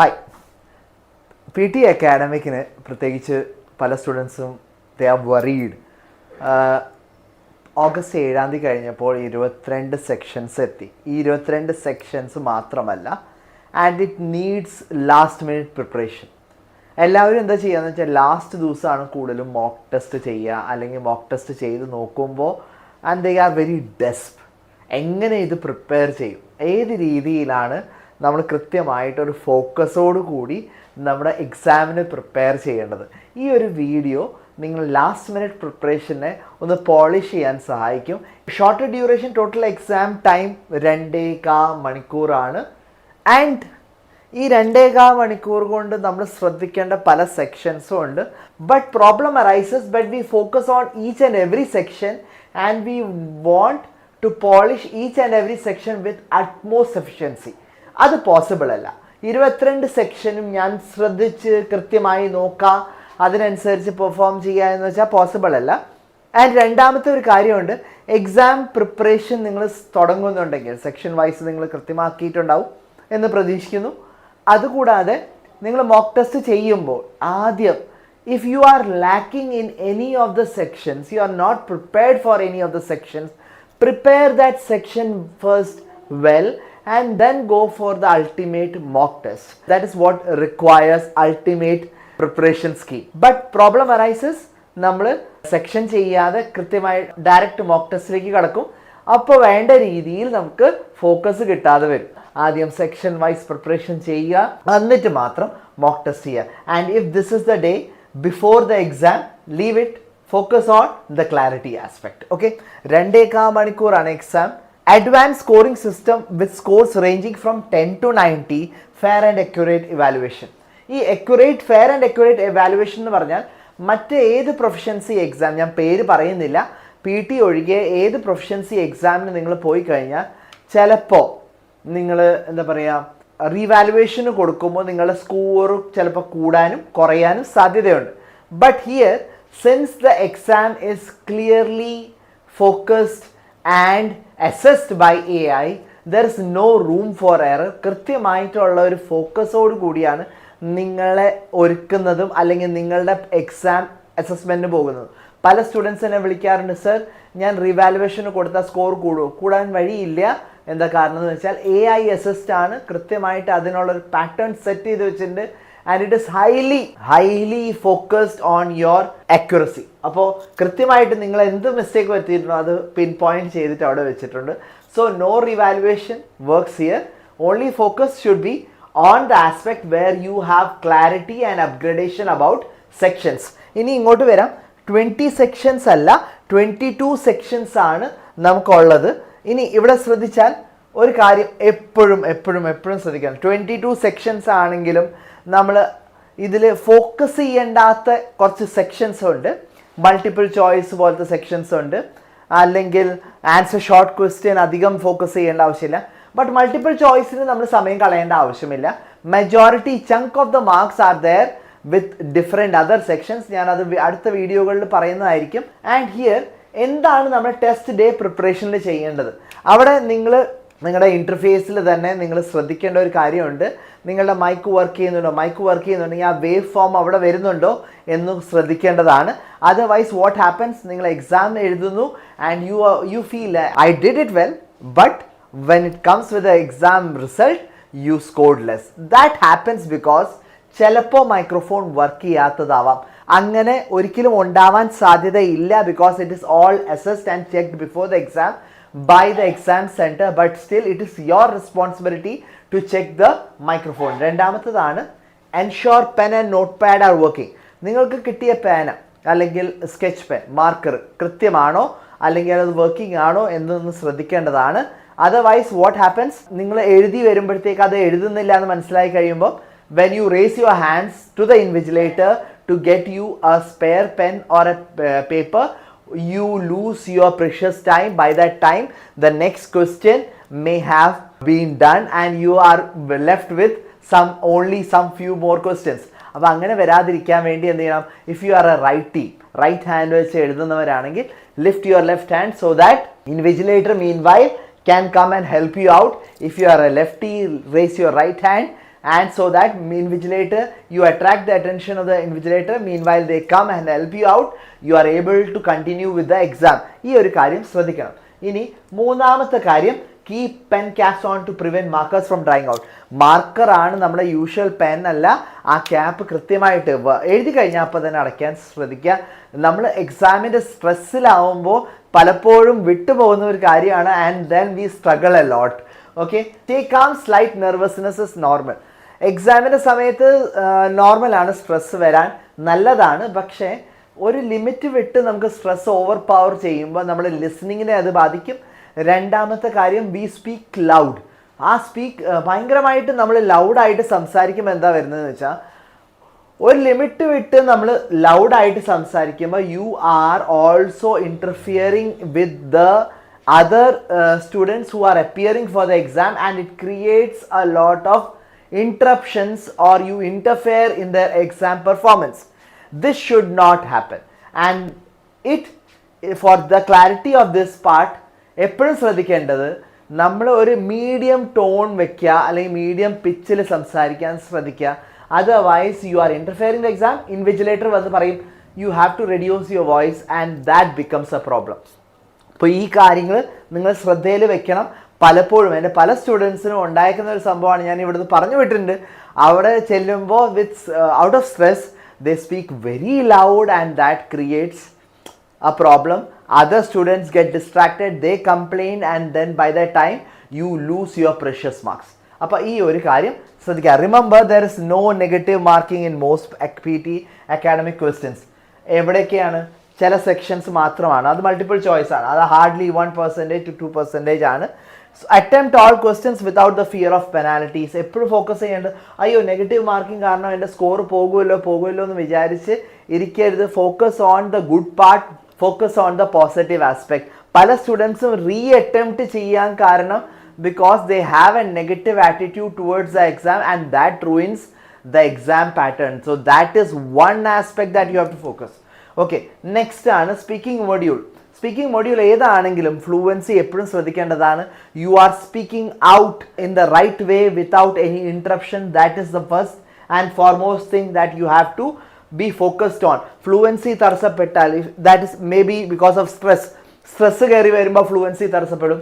Hi. P T അക്കാഡമിക്കിന് പ്രത്യേകിച്ച് പല സ്റ്റുഡൻസും they are worried. August 7 കഴിഞ്ഞപ്പോൾ 22 സെക്ഷൻസ് എത്തി. ഈ 22 സെക്ഷൻസ് മാത്രമല്ല, and it needs last minute preparation. എല്ലാവരും എന്താ ചെയ്യുകയെന്ന് വെച്ചാൽ ലാസ്റ്റ് ദിവസമാണ് കൂടുതലും മോക്ക് ടെസ്റ്റ് ചെയ്യുക, അല്ലെങ്കിൽ മോക്ക് ടെസ്റ്റ് ചെയ്ത് നോക്കുമ്പോൾ ആൻഡ് ദേ ആർ വെരി ഡെസ്പ്. എങ്ങനെ ഇത് പ്രിപ്പയർ ചെയ്യും, ഏത് രീതിയിലാണ് നമ്മൾ കൃത്യമായിട്ടൊരു ഫോക്കസോട് കൂടി നമ്മുടെ എക്സാമിന് പ്രിപ്പയർ ചെയ്യേണ്ടത്. ഈ ഒരു വീഡിയോ നിങ്ങൾ ലാസ്റ്റ് മിനിറ്റ് പ്രിപ്പറേഷനെ ഒന്ന് പോളിഷ് ചെയ്യാൻ സഹായിക്കും. Short duration total exam time 2.25 മണിക്കൂറാണ്. ആൻഡ് ഈ 2.25 മണിക്കൂർ കൊണ്ട് നമ്മൾ ശ്രദ്ധിക്കേണ്ട പല സെക്ഷൻസും ഉണ്ട്. But problem arises, but we focus on each and every section and we want to polish each and every section with utmost efficiency. അത് പോസിബിൾ അല്ല. 22 സെക്ഷനും ഞാൻ ശ്രദ്ധിച്ച് കൃത്യമായി നോക്കാം, അതിനനുസരിച്ച് പെർഫോം ചെയ്യുക എന്ന് വെച്ചാൽ പോസിബിൾ അല്ല. ആൻഡ് രണ്ടാമത്തെ ഒരു കാര്യമുണ്ട്, എക്സാം പ്രിപ്പറേഷൻ നിങ്ങൾ തുടങ്ങുന്നുണ്ടെങ്കിൽ സെക്ഷൻ വൈസ് നിങ്ങൾ കൃത്യമാക്കിയിട്ടുണ്ടാവും എന്ന് പ്രതീക്ഷിക്കുന്നു. അതുകൂടാതെ നിങ്ങൾ മോക്ക് ടെസ്റ്റ് ചെയ്യുമ്പോൾ ആദ്യം if you are lacking in any of the sections, you are not prepared for any of the sections, prepare that section first well and then go for the ultimate mock test. That is what requires ultimate preparation scheme. But problem arises, നമ്മൾ section ചെയ്യാതെ കൃത്യമായി direct mock ടെസ്റ്റിലേക്ക് കടക്കും. അപ്പോൾ വേണ്ട രീതിയിൽ നമുക്ക് focus കിട്ടാതെ വരും. ആദ്യം സെക്ഷൻ വൈസ് പ്രിപ്പറേഷൻ ചെയ്യുക, എന്നിട്ട് മാത്രം മോക്ക് ടെസ്റ്റ് ചെയ്യുക. And if this is the day before the exam, leave it. Focus on the clarity aspect. Okay, 2.25 മണിക്കൂറാണ് exam. Advance scoring system with scores ranging from 10 to 90, fair and accurate evaluation. ഈ fair and accurate evaluation എന്ന് പറഞ്ഞാൽ മറ്റേത് proficiency exam, ഞാൻ പേര് പറയുന്നില്ല, P T ഒഴികെ ഏത് പ്രൊഫഷൻസി എക്സാമിന് നിങ്ങൾ പോയി കഴിഞ്ഞാൽ ചിലപ്പോൾ നിങ്ങൾ എന്താ പറയുക, റീവാലുവേഷന് കൊടുക്കുമ്പോൾ നിങ്ങളുടെ സ്കോർ ചിലപ്പോൾ കൂടാനും കുറയാനും സാധ്യതയുണ്ട്. But here, since the exam is clearly focused and assessed by AI, there is no room for error. കൃത്യമായിട്ടുള്ള ഒരു ഫോക്കസോട് കൂടിയാണ് നിങ്ങളെ ഒരുക്കുന്നതും അല്ലെങ്കിൽ നിങ്ങളുടെ എക്സാം അസസ്മെൻറ്റിന് പോകുന്നതും. പല സ്റ്റുഡൻസ് എന്നെ വിളിക്കാറുണ്ട്, സർ ഞാൻ റീവാലുവേഷന് കൊടുത്താൽ സ്കോർ കൂടാൻ വഴിയില്ല. എന്താ കാരണം എന്ന് വെച്ചാൽ AI അസിസ്റ്റ് ആണ്, കൃത്യമായിട്ട് അതിനുള്ളൊരു പാറ്റേൺ സെറ്റ് ചെയ്ത് വെച്ചിട്ടുണ്ട്. And it is highly focused on your accuracy. അപ്പോൾ കൃത്യമായിട്ട് നിങ്ങൾ എന്ത് മിസ്റ്റേക്ക് പറ്റിയിട്ടുണ്ടോ അത് പിൻ പോയിന്റ് ചെയ്തിട്ട് അവിടെ വെച്ചിട്ടുണ്ട്. So no revaluation works here. Only focus should be on the aspect where you have clarity and upgradation about sections. ഇനി ഇങ്ങോട്ട് വരാം. 20 സെക്ഷൻസ് അല്ല, 22 സെക്ഷൻസ് ആണ് നമുക്കുള്ളത്. ഇനി ഇവിടെ ശ്രദ്ധിച്ചാൽ ഒരു കാര്യം എപ്പോഴും ശ്രദ്ധിക്കണം. 22 സെക്ഷൻസ് ആണെങ്കിലും നമ്മൾ ഇതിൽ ഫോക്കസ് ചെയ്യേണ്ടാത്ത കുറച്ച് സെക്ഷൻസ് ഉണ്ട്. മൾട്ടിപ്പിൾ ചോയ്സ് പോലത്തെ സെക്ഷൻസ് ഉണ്ട്, അല്ലെങ്കിൽ ആൻസർ ഷോർട്ട് ക്വസ്റ്റ്യൻ അധികം ഫോക്കസ് ചെയ്യേണ്ട ആവശ്യമില്ല. ബട്ട് മൾട്ടിപ്പിൾ ചോയ്സിന് നമ്മൾ സമയം കളയേണ്ട ആവശ്യമില്ല. Majority chunk of the marks are there with different other sections. ഞാനത് അടുത്ത വീഡിയോകളിൽ പറയുന്നതായിരിക്കും. ആൻഡ് ഹിയർ എന്താണ് നമ്മൾ ടെസ്റ്റ് ഡേ പ്രിപ്പറേഷനിൽ ചെയ്യേണ്ടത്? അവിടെ നിങ്ങളുടെ ഇൻ്റർഫേസിൽ തന്നെ നിങ്ങൾ ശ്രദ്ധിക്കേണ്ട ഒരു കാര്യമുണ്ട്. നിങ്ങളുടെ മൈക്ക് വർക്ക് ചെയ്യുന്നുണ്ടെങ്കിൽ ആ വേവ് ഫോം അവിടെ വരുന്നുണ്ടോ എന്ന് ശ്രദ്ധിക്കേണ്ടതാണ്. അതർവൈസ് വാട്ട് ഹാപ്പൻസ്, നിങ്ങൾ എക്സാം എഴുതുന്നു and you feel I did it well, but when it comes with the exam result you scored less. That happens because ചിലപ്പോൾ മൈക്രോഫോൺ വർക്ക് ചെയ്യാത്തതാവാം. അങ്ങനെ ഒരിക്കലും ഉണ്ടാവാൻ സാധ്യതയില്ല, because it is all assessed and checked before the exam by the exam center, but still it is your responsibility to check the microphone. രണ്ടാമത്തേതാണ് ensure pen and notepad are working. നിങ്ങൾക്ക് കിട്ടിയ പേന അല്ലെങ്കിൽ sketch pen, marker കൃത്യമാണോ അല്ലെങ്കിൽ അത് working ആണോ എന്നൊന്ന് ശ്രദ്ധിക്കേണ്ടതാണ്. Otherwise what happens, നിങ്ങൾ എഴുതി വരുമ്പോഴത്തേക്ക് അത് എഴുതുന്നില്ല എന്ന് മനസ്സിലായി കഴിയുമ്പോൾ when you raise your hands to the invigilator to get you a spare pen or a paper, you lose your precious time. By that time the next question may have been done and you are left with only some few more questions. അപ്പോൾ അങ്ങനെ വരാതിരിക്കാൻ വേണ്ടി എന്ത് ചെയ്യണം? If you are a right hand വെച്ച് എഴുതുന്നവരാണെങ്കിൽ lift your left hand so that invigilator meanwhile can come and help you out. If you are a lefty, raise your right hand and so that invigilator, you attract the attention of the invigilator, meanwhile they come and help you out, you are able to continue with the exam. ഈ ഒരു കാര്യം ശ്രദ്ധിക്കണം. ഇനി മൂന്നാമത്തെ കാര്യം, keep pen caps on to prevent markers from drying out. Marker ആണ് നമ്മുടെ usual pen അല്ല, ആ ക്യാപ്പ് കൃത്യമായിട്ട് എഴുതി കഴിഞ്ഞാൽ അപ്പോൾ തന്നെ അടയ്ക്കാൻ ശ്രദ്ധിക്കുക. നമ്മൾ എക്സാമിൻ്റെ സ്ട്രെസ്സിലാവുമ്പോൾ പലപ്പോഴും വിട്ടുപോകുന്ന ഒരു കാര്യമാണ്, and then we struggle a lot. Okay, take calm, slight nervousness is normal. എക്സാമിൻ്റെ സമയത്ത് നോർമലാണ് സ്ട്രെസ് വരാൻ, നല്ലതാണ്. പക്ഷേ ഒരു ലിമിറ്റ് വിട്ട് നമുക്ക് സ്ട്രെസ് ഓവർ പവർ ചെയ്യുമ്പോൾ നമ്മൾ ലിസണിങ്ങിനെ അത് ബാധിക്കും. രണ്ടാമത്തെ കാര്യം, വി സ്പീക്ക് ലൗഡ്. ആ ഭയങ്കരമായിട്ട് നമ്മൾ ലൗഡായിട്ട് സംസാരിക്കുമ്പോൾ എന്താ വരുന്നതെന്ന് വെച്ചാൽ, ഒരു ലിമിറ്റ് വിട്ട് നമ്മൾ ലൗഡായിട്ട് സംസാരിക്കുമ്പോൾ you are also interfering with the other students who are appearing for the exam, and it creates a lot of interruptions, or you interfere in their exam performance. This should not happen, and for the clarity of this part, എപ്പോഴും ശ്രദ്ധിക്കേണ്ടത് നമ്മൾ ഒരു medium tone വെക്കുക, അല്ലെങ്കിൽ medium പിച്ചിൽ സംസാരിക്കാൻ ശ്രദ്ധിക്കുക. Otherwise you are interfering the exam, invigilator വന്ന് പറയും you have to reduce your voice, and that becomes a problem. അപ്പോൾ ഈ കാര്യങ്ങൾ നിങ്ങൾ ശ്രദ്ധയിൽ വെക്കണം. പലപ്പോഴും എൻ്റെ പല സ്റ്റുഡൻസിനും ഉണ്ടായിരിക്കുന്ന ഒരു സംഭവമാണ്, ഞാൻ ഇവിടുന്ന് പറഞ്ഞു വിട്ടിട്ടുണ്ട്. അവിടെ ചെല്ലുമ്പോൾ out of stress they speak very loud, and that creates a problem. Other students get distracted, they complain, and then by that time you lose your precious marks. അപ്പോൾ ഈ ഒരു കാര്യം ശ്രദ്ധിക്കുക. Remember, there is no negative marking in most PT academic questions. എവിടെയൊക്കെയാണ്? ചില sections മാത്രമാണ്, അത് multiple choice ആണ്, അത് ഹാർഡ്ലി 1% to 2% ആണ്. Attempt all questions without the fear of penalties. എപ്പോഴും ഫോക്കസ് ചെയ്യേണ്ടത് അയ്യോ നെഗറ്റീവ് മാർക്കിംഗ് കാരണം എൻ്റെ സ്കോർ പോകുമല്ലോ എന്ന് വിചാരിച്ച് ഇരിക്കരുത്. Focus on the good part, focus on the positive aspect. പല സ്റ്റുഡൻസും അറ്റംപ്റ്റ് ചെയ്യാൻ കാരണം because they have a negative attitude towards the exam, and that ruins the exam pattern. So that is one aspect that you have to focus. Okay, next ആണ് speaking module. Speaking module ഏതാണെങ്കിലും fluency എപ്പോഴും ശ്രദ്ധിക്കേണ്ടതാണ്. You are speaking out in the right way without any interruption. That is the first and foremost thing that you have to be focused on. Fluency തടസ്സപ്പെട്ടാൽ, that is maybe because of stress കയറി വരുമ്പോൾ fluency തടസ്സപ്പെടും.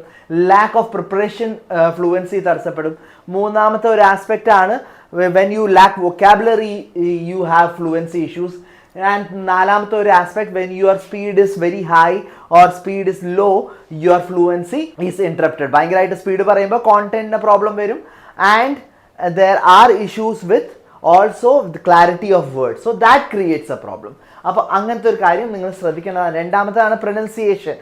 Lack of preparation fluency തടസ്സപ്പെടും. മൂന്നാമത്തെ ഒരു aspect ആണ് when you lack vocabulary you have fluency issues. And നാലാമത്തെ ഒരു aspect, when your speed is very high or speed is low, your fluency is interrupted. ഭയങ്കരമായിട്ട് സ്പീഡ് പറയുമ്പോൾ കോണ്ടന്റിന് problem വരും, and there are issues with also the clarity of words, so that creates a problem. അപ്പോൾ അങ്ങനത്തെ ഒരു കാര്യം നിങ്ങൾ ശ്രദ്ധിക്കേണ്ടതാണ്. രണ്ടാമതാണ് pronunciation.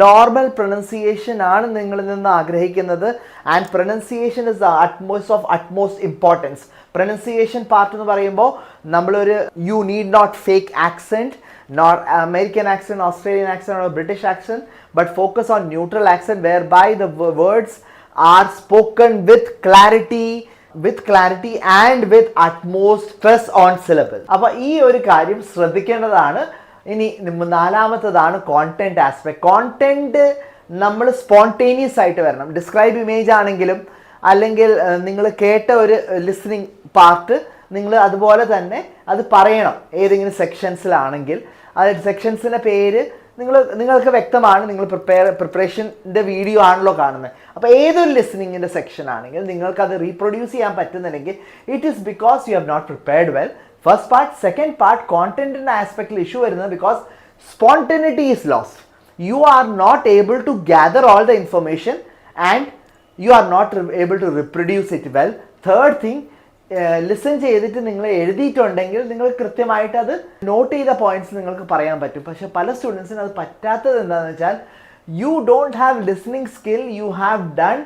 Normal pronunciation ആണ് നിങ്ങളിൽ നിന്ന് ആഗ്രഹിക്കുന്നത്, and pronunciation is the utmost importance. Pronunciation part എന്ന് പറയുമ്പോൾ നമ്മളൊരു you need not fake accent, not American accent, Australian accent or British accent, but focus on neutral accent whereby the words are spoken with clarity and with utmost stress on syllable. അപ്പോൾ ഈ ഒരു കാര്യം ശ്രദ്ധിക്കേണ്ടതാണ്. ഇനി നാലാമത്തതാണ് content aspect. Content നമ്മൾ spontaneous ആയിട്ട് വരണം. Describe image ആണെങ്കിലും, അല്ലെങ്കിൽ നിങ്ങൾ കേട്ട ഒരു ലിസണിങ് പാർട്ട് നിങ്ങൾ അതുപോലെ തന്നെ അത് പറയണം. ഏതെങ്കിലും സെക്ഷൻസിലാണെങ്കിൽ അത് സെക്ഷൻസിൻ്റെ പേര് നിങ്ങൾക്ക് വ്യക്തമാണ്. നിങ്ങൾ പ്രിപ്പറേഷൻ്റെ വീഡിയോ ആണല്ലോ കാണുന്നത്. അപ്പോൾ ഏതൊരു ലിസണിങ്ങിൻ്റെ സെക്ഷൻ ആണെങ്കിൽ നിങ്ങൾക്കത് റീപ്രൊഡ്യൂസ് ചെയ്യാൻ പറ്റുന്നില്ലെങ്കിൽ it is because you have not prepared well. First part. Second part, കോണ്ടന്റിൻ്റെ ആസ്പെക്റ്റിൽ ഇഷ്യൂ വരുന്നത് because spontaneity is lost. You are not able to gather all the information and you are not able to reproduce it well. Third thing, listen ചെയ്തിട്ട് നിങ്ങൾ എഴുതിയിട്ടുണ്ടെങ്കിൽ നിങ്ങൾ കൃത്യമായിട്ട് അത് not ചെയ്ത points നിങ്ങൾക്ക് പറയാൻ പറ്റും. പക്ഷെ പല സ്റ്റുഡൻസിന് അത് പറ്റാത്തത് എന്താണെന്ന് വെച്ചാൽ you don't have listening skill, you have done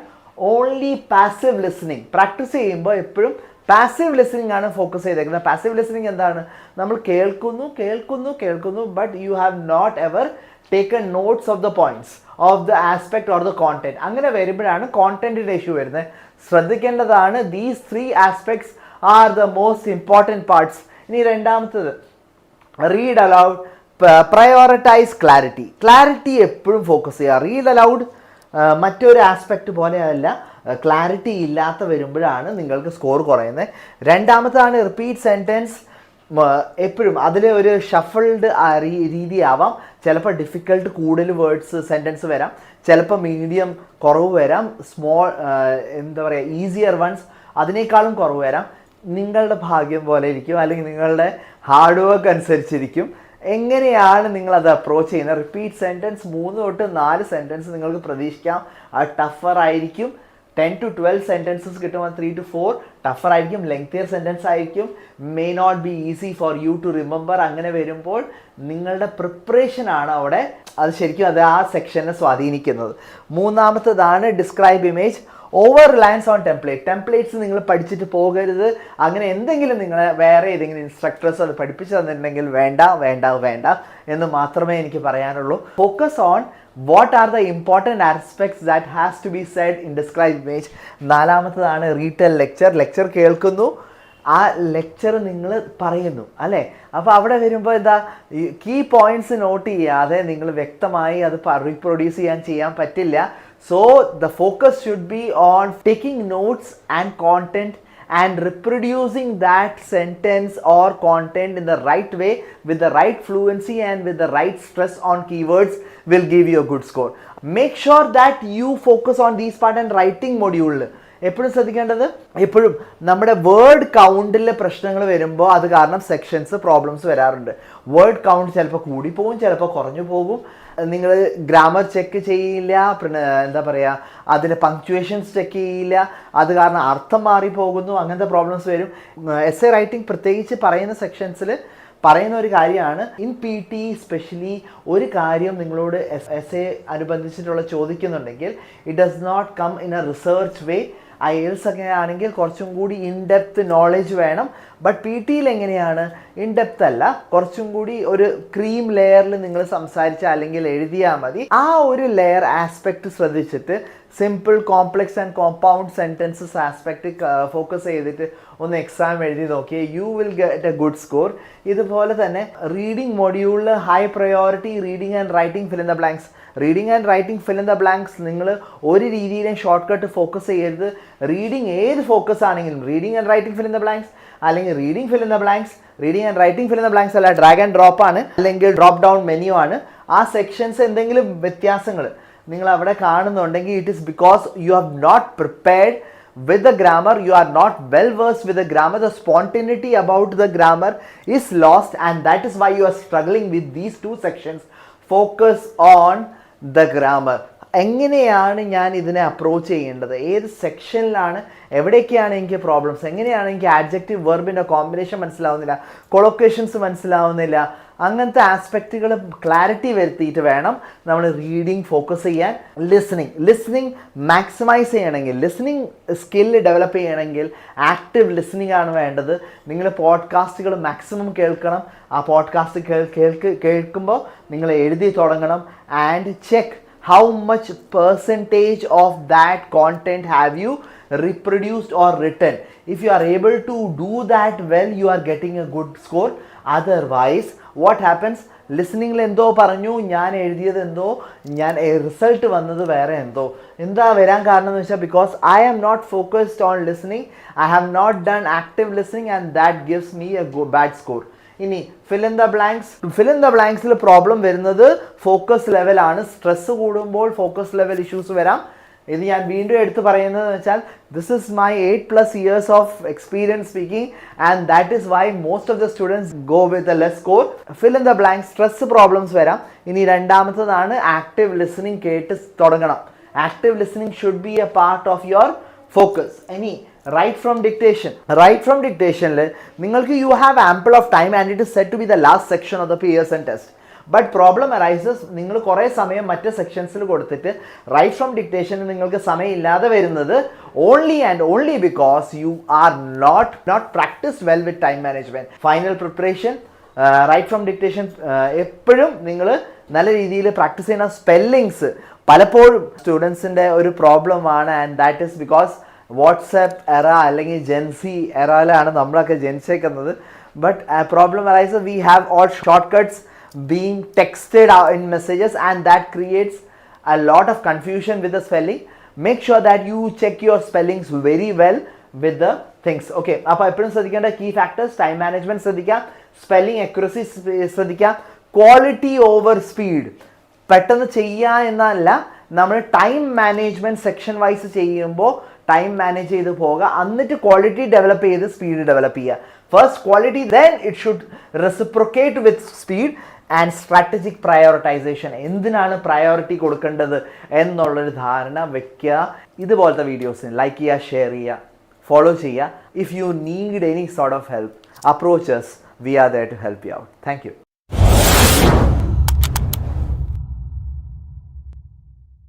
only passive listening. Practice ചെയ്യുമ്പോൾ എപ്പോഴും പാസീവ് ലിസണിങ് ആണ് ഫോക്കസ് ചെയ്തേക്കുന്നത്. പാസീവ് ലിസണിങ് എന്താണ്? നമ്മൾ കേൾക്കുന്നു but you have not ever taken notes of the points of the aspect or the content. അങ്ങനെ വരുമ്പോഴാണ് കോണ്ടന്റിൻ്റെ ഇഷ്യൂ വരുന്നത്. ശ്രദ്ധിക്കേണ്ടതാണ്. These 3 aspects are the most important parts. ഇനി രണ്ടാമത്തത്, read aloud, prioritise clarity. Clarity എപ്പോഴും ഫോക്കസ് ചെയ്യുക. റീഡ് അലൗഡ് മറ്റൊരു ആസ്പെക്റ്റ് പോലെയല്ല. ക്ലാരിറ്റി ഇല്ലാത്ത വരുമ്പോഴാണ് നിങ്ങൾക്ക് സ്കോർ കുറയുന്നത്. രണ്ടാമതാണ് റിപ്പീറ്റ് സെൻറ്റൻസ്. എപ്പോഴും അതിൽ ഒരു ഷഫിൾഡ് രീതിയാവാം. ചിലപ്പോൾ ഡിഫിക്കൽട്ട് കൂടുതൽ വേർഡ്സ് സെൻറ്റൻസ് വരാം, ചിലപ്പോൾ മീഡിയം കുറവ് വരാം, സ്മോൾ എന്താ പറയുക ഈസിയർ വൺസ് അതിനേക്കാളും കുറവ് വരാം. നിങ്ങളുടെ ഭാഗ്യം പോലെ ഇരിക്കും, അല്ലെങ്കിൽ നിങ്ങളുടെ ഹാർഡ് വർക്ക് അനുസരിച്ചിരിക്കും എങ്ങനെയാണ് നിങ്ങളത് അപ്രോച്ച് ചെയ്യുന്നത്. റിപ്പീറ്റ് സെൻറ്റൻസ് 3 തൊട്ട് 4 സെൻറ്റൻസ് നിങ്ങൾക്ക് പ്രതീക്ഷിക്കാം. അത് ടഫർ ആയിരിക്കും. 10 to 12 സെൻറ്റൻസസ് കിട്ടുമ്പോൾ 3 to 4 ടഫർ ആയിരിക്കും, ലെങ്തിയർ സെൻറ്റൻസ് ആയിരിക്കും, may not be easy for you to remember. അങ്ങനെ വരുമ്പോൾ നിങ്ങളുടെ പ്രിപ്പറേഷൻ ആണ് അവിടെ അത് ശരിക്കും അത് ആ സെക്ഷനെ സ്വാധീനിക്കുന്നത്. മൂന്നാമത്തതാണ് describe image. Over reliance on templates നിങ്ങൾ പഠിച്ചിട്ട് പോകരുത്. അങ്ങനെ എന്തെങ്കിലും നിങ്ങളെ വേറെ ഏതെങ്കിലും ഇൻസ്ട്രക്ടേഴ്സ് അത് പഠിപ്പിച്ചു തന്നിട്ടുണ്ടെങ്കിൽ വേണ്ട എന്ന് മാത്രമേ എനിക്ക് പറയാനുള്ളൂ. Focus on what are the important aspects that has to be said in describe image. നാലാമത്തതാണ് റീറ്റെൽ ലെക്ചർ കേൾക്കുന്നു, ആ ലെക്ചർ നിങ്ങൾ പറയുന്നു അല്ലേ. അപ്പോൾ അവിടെ വരുമ്പോൾ എന്താ കീ പോയിന്റ്സ് നോട്ട് ചെയ്യാതെ നിങ്ങൾ വ്യക്തമായി അത് റീപ്രൊഡ്യൂസ് ചെയ്യാൻ പറ്റില്ല. So the focus should be on taking notes and content and reproducing that sentence or content in the right way with the right fluency and with the right stress on keywords will give you a good score. Make sure that you focus on these part and writing module. എപ്പോഴും ശ്രദ്ധിക്കേണ്ടത്, എപ്പോഴും നമ്മുടെ word കൗണ്ടിലെ പ്രശ്നങ്ങൾ വരുമ്പോൾ അത് കാരണം sections problems വരാറുണ്ട്. Word count ചിലപ്പോൾ കൂടി പോകും, ചിലപ്പോൾ കുറഞ്ഞു പോകും. നിങ്ങൾ ഗ്രാമർ ചെക്ക് ചെയ്യില്ല, എന്താ പറയുക അതിൻ്റെ പങ്ക്ച്വേഷൻസ് ചെക്ക് ചെയ്യില്ല, അത് കാരണം അർത്ഥം മാറിപ്പോകുന്നു, അങ്ങനത്തെ പ്രോബ്ലംസ് വരും. എസ്സേ റൈറ്റിംഗ് പ്രത്യേകിച്ച് പറയുന്ന സെക്ഷൻസിൽ പറയുന്ന ഒരു കാര്യമാണ്. ഇൻ പി ടി സ്പെഷ്യലി ഒരു കാര്യം നിങ്ങളോട് എസ്സേ അനുബന്ധിച്ചിട്ടുള്ള ചോദിക്കുന്നുണ്ടെങ്കിൽ it does not come in a research way. IELTS ഒക്കെ ആണെങ്കിൽ കുറച്ചും കൂടി ഇൻഡെപ്ത് നോളജ് വേണം. ബട്ട് പി ടിയിൽ എങ്ങനെയാണ്, ഇൻഡെപ്ത് അല്ല, കുറച്ചും കൂടി ഒരു ക്രീം ലെയറിൽ നിങ്ങൾ സംസാരിച്ചാൽ അല്ലെങ്കിൽ എഴുതിയാൽ മതി. ആ ഒരു ലെയർ ആസ്പെക്റ്റ് ശ്രദ്ധിച്ചിട്ട് simple, complex and compound sentences aspect focus ചെയ്തിട്ട് ഒന്ന് എക്സാം എഴുതി നോക്കിയേ, you will get a good score. ഇതുപോലെ തന്നെ റീഡിംഗ് മൊഡ്യൂളിൽ high priority reading and writing fill in the blanks. Reading and writing fill in the blanks നിങ്ങൾ ഒരു രീതിയിലും ഷോർട്ട് കട്ട് ഫോക്കസ് ചെയ്യരുത്. റീഡിംഗ് ഏത് ഫോക്കസ് ആണെങ്കിലും reading and writing fill in the blanks അല്ലെങ്കിൽ reading fill in the blanks, reading and writing fill in the blanks അല്ല, drag and drop ആണ് അല്ലെങ്കിൽ ഡ്രോപ്പ് ഡൗൺ മെനു ആണ്. ആ സെക്ഷൻസ് എന്തെങ്കിലും വ്യത്യാസങ്ങൾ നിങ്ങൾ അവിടെ കാണുന്നുണ്ടെങ്കിൽ it is because you have not prepared with the grammar, you are not well versed with the grammar, the spontaneity about the grammar is lost, and that is why you are struggling with these two sections. Focus on the grammar. എങ്ങനെയാണ് ഞാൻ ഇതിനെ approach ചെയ്യേണ്ടത്, ഏത് സെക്ഷനിലാണ്, എവിടെയൊക്കെയാണ് എനിക്ക് problems, എങ്ങനെയാണ് എനിക്ക് adjective വെർബിൻ്റെ combination മനസ്സിലാവുന്നില്ല, കൊളൊക്കേഷൻസ് മനസ്സിലാവുന്നില്ല, അങ്ങനത്തെ ആസ്പെക്റ്റുകൾ ക്ലാരിറ്റി വരുത്തിയിട്ട് വേണം നമ്മൾ റീഡിങ് ഫോക്കസ് ചെയ്യാൻ. ലിസണിങ് മാക്സിമൈസ് ചെയ്യണമെങ്കിൽ, ലിസണിങ് സ്കില്ല് ഡെവലപ്പ് ചെയ്യണമെങ്കിൽ ആക്റ്റീവ് ലിസണിങ് ആണ് വേണ്ടത്. നിങ്ങൾ പോഡ്കാസ്റ്റുകൾ മാക്സിമം കേൾക്കണം. ആ പോഡ്കാസ്റ്റ് കേൾക്കുമ്പോൾ നിങ്ങൾ എഴുതി തുടങ്ങണം. And check how much percentage of that content have you reproduced or written. If you are able to do that well, you are getting a good score. Otherwise what happens, ലിസണിങ്ങിൽ എന്തോ പറഞ്ഞു, ഞാൻ എഴുതിയത് എന്തോ, ഞാൻ റിസൾട്ട് വന്നത് വേറെ എന്താ വരാൻ കാരണം എന്ന് വെച്ചാൽ because I am not focused on listening, I have not done active listening and that gives me a bad score. ഇനി ഫിൽ ഇൻ ദ ബ്ലാങ്ക്സിൽ പ്രോബ്ലം വരുന്നത് ഫോക്കസ് ലെവലാണ്. സ്ട്രെസ് കൂടുമ്പോൾ ഫോക്കസ് ലെവൽ ഇഷ്യൂസ് വരാം. ഇത് ഞാൻ വീണ്ടും എടുത്ത് പറയുന്നത് വെച്ചാൽ this is my 8+ years of experience speaking and that is why most of the students go with a less score. Fill in the blank stress problems വരാം. ഇനി രണ്ടാമത്തതാണ് ആക്റ്റീവ് ലിസണിങ് കേട്ട് തുടങ്ങണം. Active listening should be a part of your focus. ഇനി write from ഡിക്റ്റേഷനിൽ നിങ്ങൾക്ക് you have ample of time and it is set to be the last section of the Pearson test. But problem arises, നിങ്ങൾ കുറേ സമയം മറ്റ് സെക്ഷൻസിൽ കൊടുത്തിട്ട് right from ഡിക്റ്റേഷന് നിങ്ങൾക്ക് സമയമില്ലാതെ വരുന്നത് only because you are not practised well with time management. Final preparation, write from dictation എപ്പോഴും നിങ്ങൾ നല്ല രീതിയിൽ പ്രാക്ടീസ് ചെയ്യുന്ന. സ്പെല്ലിങ്സ് പലപ്പോഴും സ്റ്റുഡൻസിൻ്റെ ഒരു പ്രോബ്ലമാണ് and that is because WhatsApp era അല്ലെങ്കിൽ ജെൻസി എറയിലാണ് നമ്മളൊക്കെ ജനിച്ചേക്കുന്നത്. But problem arises, we have all short cuts being texted in messages and that creates a lot of confusion with the spelling. make sure that you check your spellings very well with the things. Okay, അപ്പോൾ എപ്പോഴും ശ്രദ്ധിക്കേണ്ട key factors, time management ശ്രദ്ധിക്കാം, spelling accuracy ശ്രദ്ധിക്കാം, quality over speed. പെട്ടെന്ന് ചെയ്യുക എന്നല്ല, നമ്മൾ time management section wise ചെയ്യുമ്പോൾ ടൈം മാനേജ് ചെയ്ത് പോകുക, എന്നിട്ട് ക്വാളിറ്റി ഡെവലപ്പ് ചെയ്ത് സ്പീഡ് ഡെവലപ്പ് ചെയ്യുക. First quality, then it should reciprocate with speed and strategic prioritisation. എന്തിനാണ് പ്രയോറിറ്റി കൊടുക്കേണ്ടത് എന്നുള്ളൊരു ധാരണ വെക്കുക. ഇതുപോലത്തെ വീഡിയോസിന് ലൈക്ക് ചെയ്യുക, ഷെയർ ചെയ്യുക, ഫോളോ ചെയ്യുക. If you need any sort of help, approach us. We are there to help you out. Thank you.